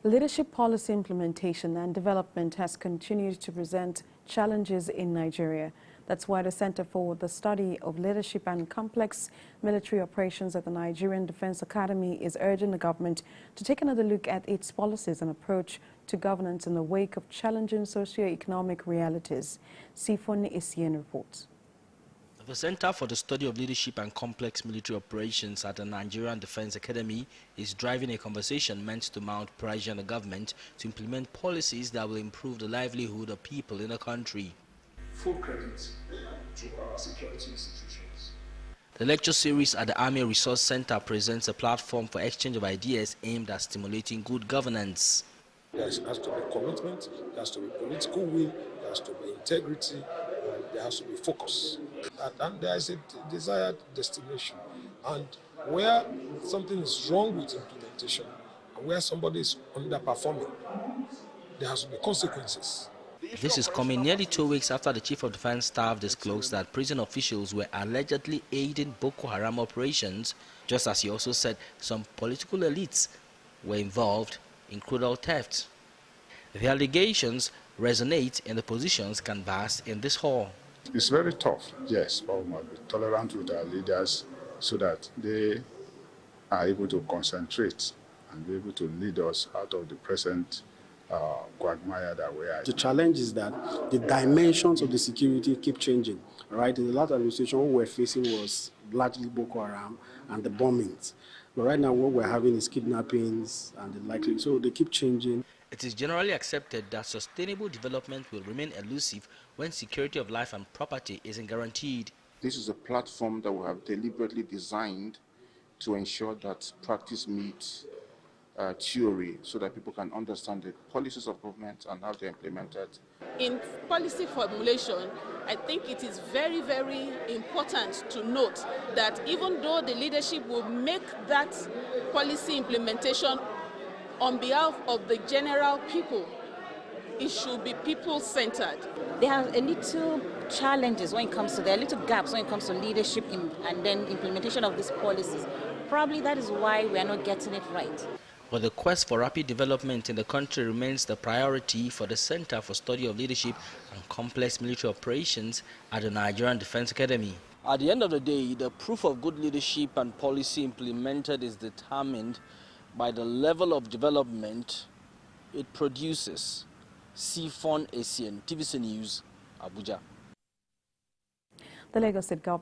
Leadership policy implementation and development has continued to present challenges in Nigeria. That's why the Center for the Study of Leadership and Complex Military Operations at the Nigerian Defence Academy is urging the government to take another look at its policies and approach to governance in the wake of challenging socio-economic realities. Socio reports. The Center for the Study of Leadership and Complex Military Operations at the Nigerian Defence Academy is driving a conversation meant to mount pressure on the government to implement policies that will improve the livelihood of people in the country. Full credit to our security institutions. The lecture series at the Army Resource Center presents a platform for exchange of ideas aimed at stimulating good governance. There has to be commitment, there has to be political will, there has to be integrity, and there has to be focus. And there is a desired destination. And where something is wrong with implementation, and where somebody is underperforming, there has to be consequences. This is coming nearly 2 weeks after the Chief of Defence Staff disclosed that prison officials were allegedly aiding Boko Haram operations, just as he also said some political elites were involved in cruel theft. The allegations resonate in the positions canvassed in this hall. It's very tough, yes, but we must be tolerant with our leaders so that they are able to concentrate and be able to lead us out of the present quagmire that we are. The challenge is that the dimensions of the security keep changing. Right, in the last administration, what we're facing was largely Boko Haram and the bombings. But right now, what we're having is kidnappings and the likely. So they keep changing. It is generally accepted that sustainable development will remain elusive when security of life and property isn't guaranteed. This is a platform that we have deliberately designed to ensure that practice meets theory so that people can understand the policies of government and how they're implemented. In policy formulation, I think it is very, very important to note that even though the leadership will make that policy implementation on behalf of the general people, it should be people-centered. There are a little challenges when it comes to, there are little gaps when it comes to leadership and then implementation of these policies. Probably that is why we are not getting it right. But the quest for rapid development in the country remains the priority for the Center for Study of Leadership and Complex Military Operations at the Nigerian Defence Academy. At the end of the day, the proof of good leadership and policy implemented is determined by the level of development it produces. Socio, TVC News, Abuja. The Lagos State Government